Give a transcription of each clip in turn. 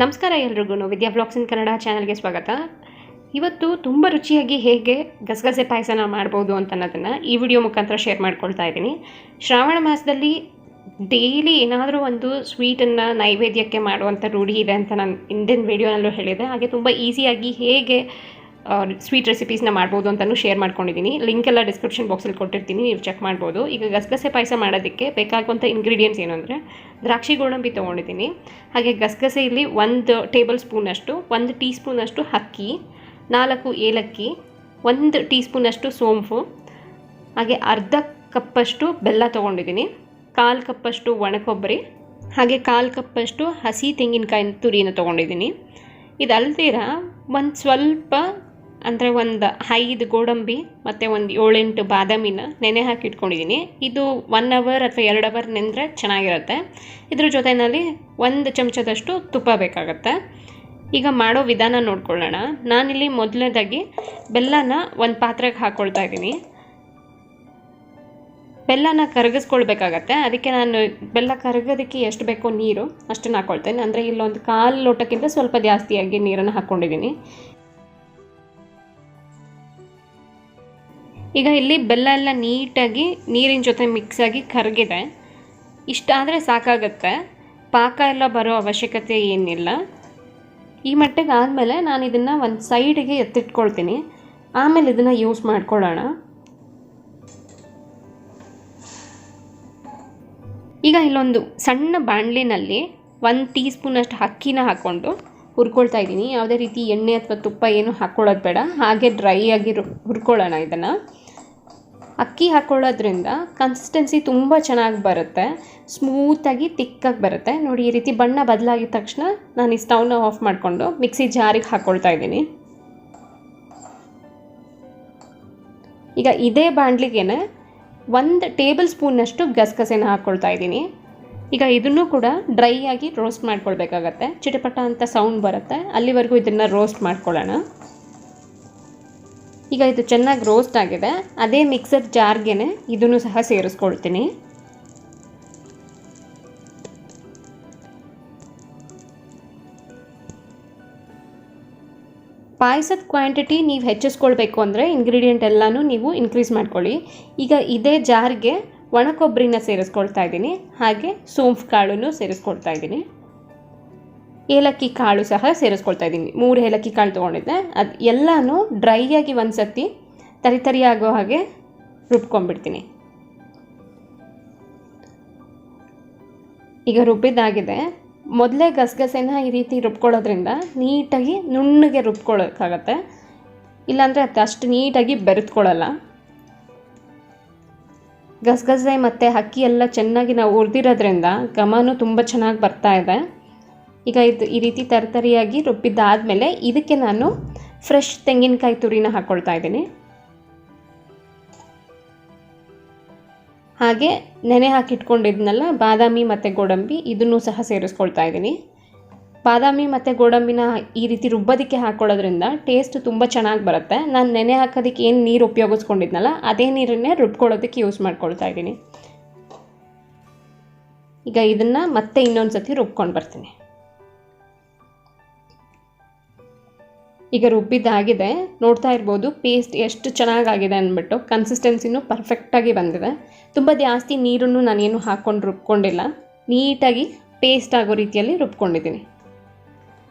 ನಮಸ್ಕಾರ ಎಲ್ರಿಗೂ ವಿದ್ಯಾ ಬ್ಲಾಗ್ಸ್ ಇನ್ ಕನ್ನಡ ಚಾನಲ್ಗೆ ಸ್ವಾಗತ. ಇವತ್ತು ತುಂಬ ರುಚಿಯಾಗಿ ಹೇಗೆ ಗಸಗಸೆ ಪಾಯಸನ ಮಾಡ್ಬೋದು ಅಂತ ಅನ್ನೋದನ್ನು ಈ ವಿಡಿಯೋ ಮುಖಾಂತರ ಶೇರ್ ಮಾಡ್ಕೊಳ್ತಾ ಇದ್ದೀನಿ. ಶ್ರಾವಣ ಮಾಸದಲ್ಲಿ ಡೈಲಿ ಏನಾದರೂ ಒಂದು ಸ್ವೀಟನ್ನು ನೈವೇದ್ಯಕ್ಕೆ ಮಾಡುವಂಥ ರೂಢಿ ಇದೆ ಅಂತ ನಾನು ಹಿಂದಿನ ವಿಡಿಯೋನಲ್ಲೂ ಹೇಳಿದೆ. ಹಾಗೆ ತುಂಬ ಈಸಿಯಾಗಿ ಹೇಗೆ ಸ್ವೀಟ್ ರೆಸಿಪೀಸ್ನ ಮಾಡ್ಬೋದು ಅಂತಲೂ ಶೇರ್ ಮಾಡ್ಕೊಂಡಿದ್ದೀನಿ. ಲಿಂಕ್ ಎಲ್ಲ ಡಿಸ್ಕ್ರಿಪ್ಷನ್ ಬಾಕ್ಸಲ್ಲಿ ಕೊಟ್ಟಿರ್ತೀನಿ, ನೀವು ಚೆಕ್ ಮಾಡ್ಬೋದು. ಈಗ ಗಸಗಸೆ ಪಾಯಸ ಮಾಡೋದಕ್ಕೆ ಬೇಕಾಗುವಂಥ ಇಂಗ್ರೀಡಿಯೆಂಟ್ಸ್ ಏನು ಅಂದರೆ, ದ್ರಾಕ್ಷಿ ಗೋಡಂಬಿ ತೊಗೊಂಡಿದ್ದೀನಿ. ಹಾಗೆ ಗಸಗಸೆಯಲ್ಲಿ 1 ಟೇಬಲ್ ಸ್ಪೂನಷ್ಟು, 1 ಟೀ ಸ್ಪೂನಷ್ಟು ಅಕ್ಕಿ, 4 ಏಲಕ್ಕಿ, 1 ಟೀ ಸ್ಪೂನಷ್ಟು ಸೋಂಪು, ಹಾಗೆ ಅರ್ಧ ಕಪ್ಪಷ್ಟು ಬೆಲ್ಲ ತೊಗೊಂಡಿದ್ದೀನಿ, 1/4 ಕಪ್ಪಷ್ಟು ಒಣಕೊಬ್ಬರಿ, ಹಾಗೆ 1/4 ಕಪ್ಪಷ್ಟು ಹಸಿ ತೆಂಗಿನಕಾಯಿ ತುರಿನ ತೊಗೊಂಡಿದ್ದೀನಿ. ಇದಲ್ದಿರ ಒಂದು ಸ್ವಲ್ಪ ಅಂದರೆ ಒಂದು 5 ಗೋಡಂಬಿ ಮತ್ತು ಒಂದು 7-8 ಬಾದಾಮಿನ ನೆನೆ ಹಾಕಿ ಇಟ್ಕೊಂಡಿದ್ದೀನಿ. ಇದು 1 ಅವರ್ ಅಥವಾ 2 ಅವರ್ ನೆಂದರೆ ಚೆನ್ನಾಗಿರುತ್ತೆ. ಇದ್ರ ಜೊತೆಯಲ್ಲಿ 1 ಚಮಚದಷ್ಟು ತುಪ್ಪ ಬೇಕಾಗತ್ತೆ. ಈಗ ಮಾಡೋ ವಿಧಾನ ನೋಡ್ಕೊಳ್ಳೋಣ. ನಾನಿಲ್ಲಿ ಮೊದಲನೇದಾಗಿ ಬೆಲ್ಲನ ಒಂದು ಪಾತ್ರೆಗೆ ಹಾಕ್ಕೊಳ್ತಾ ಇದ್ದೀನಿ. ಬೆಲ್ಲನ ಕರಗಿಸ್ಕೊಳ್ಬೇಕಾಗತ್ತೆ. ಅದಕ್ಕೆ ನಾನು ಬೆಲ್ಲ ಕರಗೋದಕ್ಕೆ ಎಷ್ಟು ಬೇಕೋ ನೀರು ಅಷ್ಟನ್ನು ಹಾಕ್ಕೊಳ್ತೇನೆ. ಅಂದರೆ ಇಲ್ಲೊಂದು 1/4 ಲೋಟಕ್ಕಿಂತ ಸ್ವಲ್ಪ ಜಾಸ್ತಿಯಾಗಿ ನೀರನ್ನು ಹಾಕ್ಕೊಂಡಿದ್ದೀನಿ. ಈಗ ಇಲ್ಲಿ ಬೆಲ್ಲ ಎಲ್ಲ ನೀಟಾಗಿ ನೀರಿನ ಜೊತೆ ಮಿಕ್ಸಾಗಿ ಕರಗಿದೆ. ಇಷ್ಟಾದರೆ ಸಾಕಾಗತ್ತೆ, ಪಾಕ ಎಲ್ಲ ಬರೋ ಅವಶ್ಯಕತೆ ಏನಿಲ್ಲ. ಈ ಮಟ್ಟಿಗೆ ಆದಮೇಲೆ ನಾನು ಇದನ್ನು ಒಂದು ಸೈಡಿಗೆ ಎತ್ತಿಟ್ಕೊಳ್ತೀನಿ. ಆಮೇಲೆ ಇದನ್ನು ಯೂಸ್ ಮಾಡ್ಕೊಳ್ಳೋಣ. ಈಗ ಇಲ್ಲೊಂದು ಸಣ್ಣ ಬಾಣಲಿನಲ್ಲಿ 1 ಟೀ ಸ್ಪೂನಷ್ಟು ಅಕ್ಕಿನ ಹಾಕ್ಕೊಂಡು ಹುರ್ಕೊಳ್ತಾ ಇದ್ದೀನಿ. ಯಾವುದೇ ರೀತಿ ಎಣ್ಣೆ ಅಥವಾ ತುಪ್ಪ ಏನು ಹಾಕ್ಕೊಳ್ಳೋದು ಬೇಡ, ಹಾಗೆ ಡ್ರೈ ಆಗಿ ಹುರ್ಕೊಳ್ಳೋಣ. ಇದನ್ನು ಅಕ್ಕಿ ಹಾಕ್ಕೊಳ್ಳೋದ್ರಿಂದ ಕನ್ಸಿಸ್ಟೆನ್ಸಿ ತುಂಬ ಚೆನ್ನಾಗಿ ಬರುತ್ತೆ, ಸ್ಮೂತಾಗಿ ತಿಕ್ಕಾಗಿ ಬರುತ್ತೆ. ನೋಡಿ, ಈ ರೀತಿ ಬಣ್ಣ ಬದಲಾಗಿದ ತಕ್ಷಣ ನಾನು ಈ ಸ್ಟವ್ನ ಆಫ್ ಮಾಡಿಕೊಂಡು ಮಿಕ್ಸಿ ಜಾರಿಗೆ ಹಾಕ್ಕೊಳ್ತಾ ಇದ್ದೀನಿ. ಈಗ ಇದೇ ಬಾಣಲಿಗೆ 1 ಟೇಬಲ್ ಸ್ಪೂನಷ್ಟು ಗಸಗಸೆನ ಹಾಕ್ಕೊಳ್ತಾ ಇದ್ದೀನಿ. ಈಗ ಇದನ್ನು ಕೂಡ ಡ್ರೈ ಆಗಿ ರೋಸ್ಟ್ ಮಾಡ್ಕೊಳ್ಬೇಕಾಗತ್ತೆ. ಚಿಟಪಟ ಅಂತ ಸೌಂಡ್ ಬರುತ್ತೆ, ಅಲ್ಲಿವರೆಗೂ ಇದನ್ನು ರೋಸ್ಟ್ ಮಾಡ್ಕೊಳ್ಳೋಣ. ಈಗ ಇದು ಚೆನ್ನಾಗಿ ರೋಸ್ಟ್ ಆಗಿದೆ. ಅದೇ ಮಿಕ್ಸರ್ ಜಾರ್ಗೆ ಇದನ್ನು ಸಹ ಸೇರಿಸ್ಕೊಳ್ತೀನಿ. ಪಾಯಸದ ಕ್ವಾಂಟಿಟಿ ನೀವು ಹೆಚ್ಚಿಸ್ಕೊಳ್ಬೇಕು ಅಂದರೆ ಇಂಗ್ರೀಡಿಯೆಂಟ್ ಎಲ್ಲನೂ ನೀವು ಇನ್ಕ್ರೀಸ್ ಮಾಡ್ಕೊಳ್ಳಿ. ಈಗ ಇದೇ ಜಾರ್ಗೆ ಒಣ ಕೊಬ್ಬರಿನ ಸೇರಿಸ್ಕೊಳ್ತಾ ಇದ್ದೀನಿ, ಹಾಗೆ ಸೋಂಪು ಕಾಳನ್ನು ಸೇರಿಸ್ಕೊಳ್ತಾ ಇದ್ದೀನಿ, ಏಲಕ್ಕಿ ಕಾಳು ಸಹ ಸೇರಿಸ್ಕೊಳ್ತಾ ಇದ್ದೀನಿ. 3 ಏಲಕ್ಕಿ ಕಾಳು ತೊಗೊಂಡಿದ್ದೆ. ಅದು ಎಲ್ಲನೂ ಡ್ರೈ ಆಗಿ ಒಂದು ಸತಿ ತರಿ ಆಗೋ ಹಾಗೆ ರುಬ್ಕೊಂಡ್ಬಿಡ್ತೀನಿ. ಈಗ ರುಬ್ಬಿದ್ದಾಗಿದೆ. ಮೊದಲೇ ಗಸಗಸೆನ ಈ ರೀತಿ ರುಬ್ಕೊಳ್ಳೋದ್ರಿಂದ ನೀಟಾಗಿ ನುಣ್ಣಗೆ ರುಬ್ಕೊಳ್ಳೋಕ್ಕಾಗತ್ತೆ, ಇಲ್ಲಾಂದರೆ ಅದು ಅಷ್ಟು ನೀಟಾಗಿ ಬೆರೆತ್ಕೊಳ್ಳಲ್ಲ. ಗಸಗಸೆ ಮತ್ತು ಅಕ್ಕಿ ಎಲ್ಲ ಚೆನ್ನಾಗಿ ನಾವು ಹುರಿದಿರೋದ್ರಿಂದ ಘಮನೂ ತುಂಬ ಚೆನ್ನಾಗಿ ಬರ್ತಾ ಇದೆ. ಈಗ ಇದು ಈ ರೀತಿ ತರಿಯಾಗಿ ರುಬ್ಬಿದ್ದಾದಮೇಲೆ ಇದಕ್ಕೆ ನಾನು ಫ್ರೆಶ್ ತೆಂಗಿನಕಾಯಿ ತುರಿನ ಹಾಕ್ಕೊಳ್ತಾ ಇದ್ದೀನಿ. ಹಾಗೆ ನೆನೆ ಹಾಕಿಟ್ಕೊಂಡಿದ್ನಲ್ಲ ಬಾದಾಮಿ ಮತ್ತು ಗೋಡಂಬಿ, ಇದನ್ನು ಸಹ ಸೇರಿಸ್ಕೊಳ್ತಾ ಇದ್ದೀನಿ. ಬಾದಾಮಿ ಮತ್ತು ಗೋಡಂಬಿನ ಈ ರೀತಿ ರುಬ್ಬೋದಕ್ಕೆ ಹಾಕ್ಕೊಳ್ಳೋದ್ರಿಂದ ಟೇಸ್ಟ್ ತುಂಬ ಚೆನ್ನಾಗಿ ಬರುತ್ತೆ. ನಾನು ನೆನೆ ಹಾಕೋದಕ್ಕೆ ಏನು ನೀರು ಉಪಯೋಗಿಸ್ಕೊಂಡಿದ್ನಲ್ಲ ಅದೇ ನೀರನ್ನೇ ರುಬ್ಕೊಳ್ಳೋದಕ್ಕೆ ಯೂಸ್ ಮಾಡ್ಕೊಳ್ತಾ ಇದ್ದೀನಿ. ಈಗ ಇದನ್ನು ಮತ್ತೆ ಇನ್ನೊಂದು ಸತಿ ರುಬ್ಕೊಂಡು ಬರ್ತೀನಿ. ಈಗ ರುಬ್ಬಿದ್ದಾಗಿದೆ, ನೋಡ್ತಾ ಇರ್ಬೋದು ಪೇಸ್ಟ್ ಎಷ್ಟು ಚೆನ್ನಾಗಾಗಿದೆ ಅಂದ್ಬಿಟ್ಟು. ಕನ್ಸಿಸ್ಟೆನ್ಸಿನೂ ಪರ್ಫೆಕ್ಟಾಗಿ ಬಂದಿದೆ. ತುಂಬ ಜಾಸ್ತಿ ನೀರನ್ನು ನಾನೇನು ಹಾಕ್ಕೊಂಡು ರುಬ್ಕೊಂಡಿಲ್ಲ, ನೀಟಾಗಿ ಪೇಸ್ಟ್ ಆಗೋ ರೀತಿಯಲ್ಲಿ ರುಬ್ಕೊಂಡಿದ್ದೀನಿ.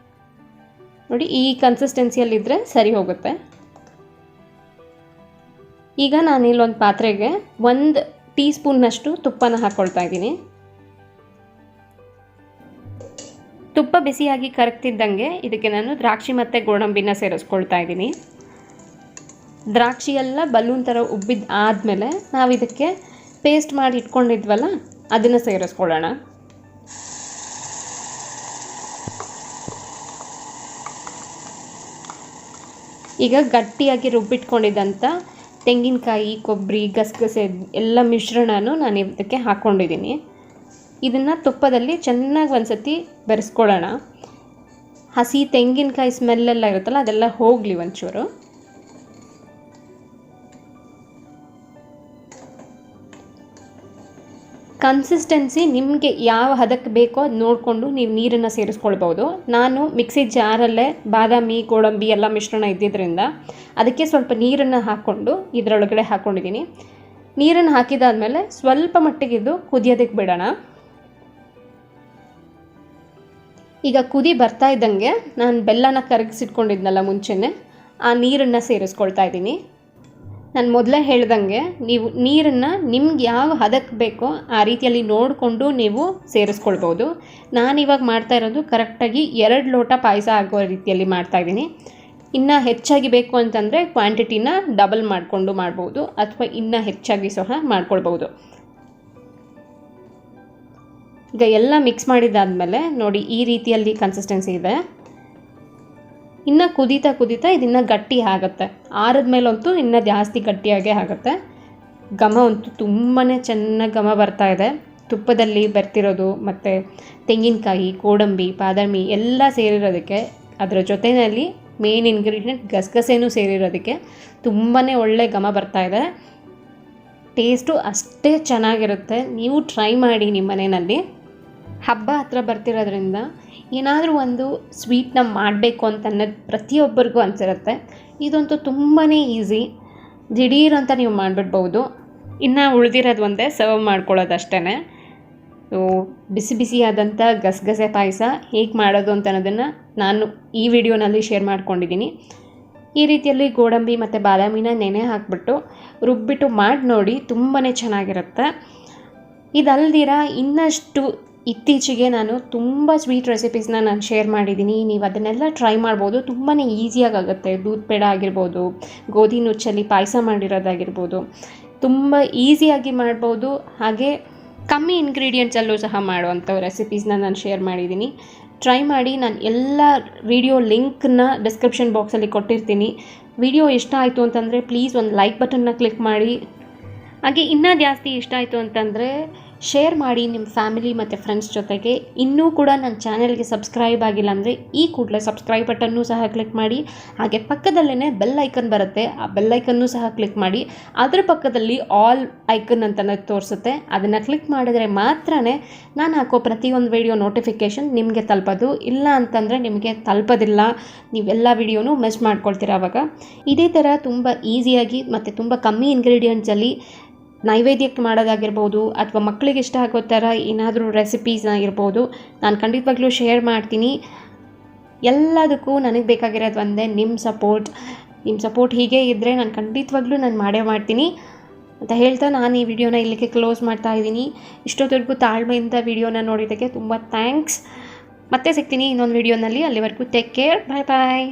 ನೋಡಿ, ಈ ಕನ್ಸಿಸ್ಟೆನ್ಸಿಯಲ್ಲಿದ್ದರೆ ಸರಿ ಹೋಗುತ್ತೆ. ಈಗ ನಾನಿಲ್ಲೊಂದು ಪಾತ್ರೆಗೆ 1 ಟೀ ಸ್ಪೂನ್ನಷ್ಟು ತುಪ್ಪನ ಹಾಕ್ಕೊಳ್ತಾ ಇದ್ದೀನಿ. ತುಪ್ಪ ಬಿಸಿಯಾಗಿ ಕರಗ್ತಿದ್ದಂಗೆ ಇದಕ್ಕೆ ನಾನು ದ್ರಾಕ್ಷಿ ಮತ್ತು ಗೋಡಂಬಿನ ಸೇರಿಸ್ಕೊಳ್ತಾ ಇದ್ದೀನಿ. ದ್ರಾಕ್ಷಿ ಎಲ್ಲ ಬಲೂನ್ ಥರ ಉಬ್ಬಿದ್ದು ಆದಮೇಲೆ ನಾವು ಇದಕ್ಕೆ ಪೇಸ್ಟ್ ಮಾಡಿ ಇಟ್ಕೊಂಡಿದ್ವಲ್ಲ ಅದನ್ನು ಸೇರಿಸ್ಕೊಳ್ಳೋಣ. ಈಗ ಗಟ್ಟಿಯಾಗಿ ರುಬ್ಬಿಟ್ಕೊಂಡಿದ್ದಂಥ ತೆಂಗಿನಕಾಯಿ, ಕೊಬ್ಬರಿ, ಗಸಗಸೆ ಎಲ್ಲ ಮಿಶ್ರಣನೂ ನಾನು ಇದಕ್ಕೆ ಹಾಕ್ಕೊಂಡಿದ್ದೀನಿ. ಇದನ್ನು ತುಪ್ಪದಲ್ಲಿ ಚೆನ್ನಾಗಿ ಒಂದು ಸತಿ ಬೆರೆಸ್ಕೊಳ್ಳೋಣ. ಹಸಿ ತೆಂಗಿನಕಾಯಿ ಸ್ಮೆಲ್ಲೆಲ್ಲ ಇರುತ್ತಲ್ಲ ಅದೆಲ್ಲ ಹೋಗಲಿ ಒಂಚೂರು. ಕನ್ಸಿಸ್ಟೆನ್ಸಿ ನಿಮಗೆ ಯಾವ ಹದಕ್ಕೆ ಬೇಕೋ ಅದು ನೋಡಿಕೊಂಡು ನೀವು ನೀರನ್ನು ಸೇರಿಸ್ಕೊಳ್ಬೋದು. ನಾನು ಮಿಕ್ಸಿ ಜಾರಲ್ಲೇ ಬಾದಾಮಿ ಗೋಡಂಬಿ ಎಲ್ಲ ಮಿಶ್ರಣ ಇದ್ದಿದ್ದರಿಂದ ಅದಕ್ಕೆ ಸ್ವಲ್ಪ ನೀರನ್ನು ಹಾಕ್ಕೊಂಡು ಇದರೊಳಗಡೆ ಹಾಕ್ಕೊಂಡಿದ್ದೀನಿ. ನೀರನ್ನು ಹಾಕಿದಾದ್ಮೇಲೆ ಸ್ವಲ್ಪ ಮಟ್ಟಿಗೆ ಇದು ಕುದಿಯೋದಕ್ಕೆ ಬಿಡೋಣ. ಈಗ ಕುದಿ ಬರ್ತಾ ಇದ್ದಂಗೆ ನಾನು ಬೆಲ್ಲನ ಕರಗಿಸಿಟ್ಕೊಂಡಿದ್ನಲ್ಲ ಮುಂಚೆನೇ, ಆ ನೀರನ್ನು ಸೇರಿಸ್ಕೊಳ್ತಾ ಇದ್ದೀನಿ. ನಾನು ಮೊದಲೇ ಹೇಳ್ದಂಗೆ ನೀವು ನೀರನ್ನು ನಿಮ್ಗೆ ಯಾವ ಹದಕ್ಕೆ ಬೇಕೋ ಆ ರೀತಿಯಲ್ಲಿ ನೋಡಿಕೊಂಡು ನೀವು ಸೇರಿಸ್ಕೊಳ್ಬೋದು. ನಾನಿವಾಗ ಮಾಡ್ತಾ ಇರೋದು ಕರೆಕ್ಟಾಗಿ 2 ಲೋಟ ಪಾಯಸ ಆಗೋ ರೀತಿಯಲ್ಲಿ ಮಾಡ್ತಾಯಿದ್ದೀನಿ. ಇನ್ನು ಹೆಚ್ಚಾಗಿ ಬೇಕು ಅಂತಂದರೆ ಕ್ವಾಂಟಿಟಿನ ಡಬಲ್ ಮಾಡಿಕೊಂಡು ಮಾಡ್ಬೋದು, ಅಥವಾ ಇನ್ನೂ ಹೆಚ್ಚಾಗಿ ಸಹ ಮಾಡ್ಕೊಳ್ಬೋದು. ಈಗ ಎಲ್ಲ ಮಿಕ್ಸ್ ಮಾಡಿದ್ದಾದಮೇಲೆ ನೋಡಿ ಈ ರೀತಿಯಲ್ಲಿ ಕನ್ಸಿಸ್ಟೆನ್ಸಿ ಇದೆ. ಇನ್ನು ಕುದೀತಾ ಕುದೀತಾ ಇದನ್ನು ಗಟ್ಟಿ ಆಗುತ್ತೆ. ಆರಿದ ಮೇಲಂತೂ ಇನ್ನೂ ಜಾಸ್ತಿ ಗಟ್ಟಿಯಾಗೇ ಆಗುತ್ತೆ. ಘಮ ಅಂತೂ ತುಂಬಾ ಚೆನ್ನಾಗಿ ಘಮ ಬರ್ತಾ ಇದೆ. ತುಪ್ಪದಲ್ಲಿ ಬರ್ತಿರೋದು ಮತ್ತು ತೆಂಗಿನಕಾಯಿ, ಗೋಡಂಬಿ, ಬಾದಾಮಿ ಎಲ್ಲ ಸೇರಿರೋದಕ್ಕೆ, ಅದರ ಜೊತೆಯಲ್ಲಿ ಮೇನ್ ಇಂಗ್ರೀಡಿಯೆಂಟ್ ಗಸಗಸೆನೂ ಸೇರಿರೋದಕ್ಕೆ ತುಂಬಾ ಒಳ್ಳೆ ಘಮ ಬರ್ತಾ ಇದೆ. ಟೇಸ್ಟು ಅಷ್ಟೇ ಚೆನ್ನಾಗಿರುತ್ತೆ. ನೀವು ಟ್ರೈ ಮಾಡಿ ನಿಮ್ಮ ಮನೆಯಲ್ಲಿ. ಹಬ್ಬ ಹತ್ರ ಬರ್ತಿರೋದ್ರಿಂದ ಏನಾದರೂ ಒಂದು ಸ್ವೀಟ್ನ ಮಾಡಬೇಕು ಅಂತ ಅನ್ನೋದು ಪ್ರತಿಯೊಬ್ಬರಿಗೂ ಅನಿಸಿರುತ್ತೆ. ಇದಂತೂ ತುಂಬಾ ಈಸಿ, ದಿಢೀರ್ ಅಂತ ನೀವು ಮಾಡಿಬಿಡ್ಬೋದು. ಇನ್ನು ಉಳಿದಿರೋದು ಒಂದೇ ಸರ್ವ್ ಮಾಡ್ಕೊಳ್ಳೋದಷ್ಟೇ. ಬಿಸಿ ಬಿಸಿಯಾದಂಥ ಗಸಗಸೆ ಪಾಯಸ ಹೇಗೆ ಮಾಡೋದು ಅಂತ ಅನ್ನೋದನ್ನು ನಾನು ಈ ವಿಡಿಯೋನಲ್ಲಿ ಶೇರ್ ಮಾಡ್ಕೊಂಡಿದ್ದೀನಿ. ಈ ರೀತಿಯಲ್ಲಿ ಗೋಡಂಬಿ ಮತ್ತು ಬಾದಾಮಿನ ನೆನೆ ಹಾಕಿಬಿಟ್ಟು ರುಬ್ಬಿಟ್ಟು ಮಾಡಿ ನೋಡಿ, ತುಂಬಾ ಚೆನ್ನಾಗಿರುತ್ತೆ. ಇದಲ್ದಿರ ಇನ್ನಷ್ಟು ಇತ್ತೀಚೆಗೆ ನಾನು ತುಂಬ ಸ್ವೀಟ್ ರೆಸಿಪೀಸ್ನ ನಾನು ಶೇರ್ ಮಾಡಿದ್ದೀನಿ. ನೀವು ಅದನ್ನೆಲ್ಲ ಟ್ರೈ ಮಾಡ್ಬೋದು. ತುಂಬಾ ಈಸಿಯಾಗುತ್ತೆ. ದೂದ್ ಪೇಡ ಆಗಿರ್ಬೋದು, ಗೋಧಿ ನುಚ್ಚಲ್ಲಿ ಪಾಯಸ ಮಾಡಿರೋದಾಗಿರ್ಬೋದು, ತುಂಬ ಈಸಿಯಾಗಿ ಮಾಡ್ಬೋದು. ಹಾಗೆ ಕಮ್ಮಿ ಇಂಗ್ರೀಡಿಯೆಂಟ್ಸಲ್ಲೂ ಸಹ ಮಾಡುವಂಥ ರೆಸಿಪೀಸ್ನ ನಾನು ಶೇರ್ ಮಾಡಿದ್ದೀನಿ. ಟ್ರೈ ಮಾಡಿ. ನಾನು ಎಲ್ಲ ವಿಡಿಯೋ ಲಿಂಕ್ನ ಡಿಸ್ಕ್ರಿಪ್ಷನ್ ಬಾಕ್ಸಲ್ಲಿ ಕೊಟ್ಟಿರ್ತೀನಿ. ವಿಡಿಯೋ ಇಷ್ಟ ಆಯಿತು ಅಂತಂದರೆ ಪ್ಲೀಸ್ ಒಂದು ಲೈಕ್ ಬಟನ್ನ ಕ್ಲಿಕ್ ಮಾಡಿ. ಹಾಗೆ ಇನ್ನೂ ಜಾಸ್ತಿ ಇಷ್ಟ ಆಯಿತು ಅಂತಂದರೆ ಶೇರ್ ಮಾಡಿ ನಿಮ್ಮ ಫ್ಯಾಮಿಲಿ ಮತ್ತು ಫ್ರೆಂಡ್ಸ್ ಜೊತೆಗೆ. ಇನ್ನೂ ಕೂಡ ನನ್ನ ಚಾನೆಲ್ಗೆ ಸಬ್ಸ್ಕ್ರೈಬ್ ಆಗಿಲ್ಲ ಅಂದರೆ ಈ ಕೂಡಲೇ ಸಬ್ಸ್ಕ್ರೈಬ್ ಬಟನ್ನೂ ಸಹ ಕ್ಲಿಕ್ ಮಾಡಿ. ಹಾಗೆ ಪಕ್ಕದಲ್ಲೇ ಬೆಲ್ ಐಕನ್ ಬರುತ್ತೆ, ಆ ಬೆಲ್ ಐಕನ್ನೂ ಸಹ ಕ್ಲಿಕ್ ಮಾಡಿ. ಅದರ ಪಕ್ಕದಲ್ಲಿ ಆಲ್ ಐಕನ್ ಅಂತ ತೋರಿಸುತ್ತೆ. ಅದನ್ನು ಕ್ಲಿಕ್ ಮಾಡಿದ್ರೆ ಮಾತ್ರ ನಾನು ಹಾಕೋ ಪ್ರತಿಯೊಂದು ವಿಡಿಯೋ ನೋಟಿಫಿಕೇಷನ್ ನಿಮಗೆ ತಲುಪೋದು. ಇಲ್ಲ ಅಂತಂದರೆ ನಿಮಗೆ ತಲುಪೋದಿಲ್ಲ. ನೀವೆಲ್ಲ ವಿಡಿಯೋನೂ ಮಿಸ್ ಮಾಡ್ಕೊಳ್ತೀರ. ಆವಾಗ ಇದೇ ಥರ ತುಂಬ ಈಸಿಯಾಗಿ ಮತ್ತು ತುಂಬ ಕಮ್ಮಿ ಇಂಗ್ರೀಡಿಯೆಂಟ್ಸಲ್ಲಿ ನೈವೇದ್ಯಕ್ಕೆ ಮಾಡೋದಾಗಿರ್ಬೋದು, ಅಥವಾ ಮಕ್ಕಳಿಗೆ ಇಷ್ಟ ಆಗೋ ಥರ ಏನಾದರೂ ರೆಸಿಪೀಸ್ನ ಇರ್ಬೋದು, ನಾನು ಖಂಡಿತವಾಗ್ಲೂ ಶೇರ್ ಮಾಡ್ತೀನಿ. ಎಲ್ಲದಕ್ಕೂ ನನಗೆ ಬೇಕಾಗಿರೋದು ಒಂದೇ, ನಿಮ್ಮ ಸಪೋರ್ಟ್ ಹೀಗೆ ಇದ್ದರೆ ನಾನು ಖಂಡಿತವಾಗ್ಲೂ ನಾನು ಮಾಡೇ ಮಾಡ್ತೀನಿ ಅಂತ ಹೇಳ್ತಾ ನಾನು ಈ ವಿಡಿಯೋನ ಇಲ್ಲಿಗೆ ಕ್ಲೋಸ್ ಮಾಡ್ತಾ ಇದ್ದೀನಿ. ಇಷ್ಟೊತ್ತವರೆಗೂ ತಾಳ್ಮೆಯಿಂದ ವಿಡಿಯೋನ ನೋಡಿದ್ದಕ್ಕೆ ತುಂಬ ಥ್ಯಾಂಕ್ಸ್. ಮತ್ತೆ ಸಿಗ್ತೀನಿ ಇನ್ನೊಂದು ವಿಡಿಯೋನಲ್ಲಿ. ಅಲ್ಲಿವರೆಗೂ ಟೇಕ್ ಕೇರ್, ಬಾಯ್ ಬಾಯ್.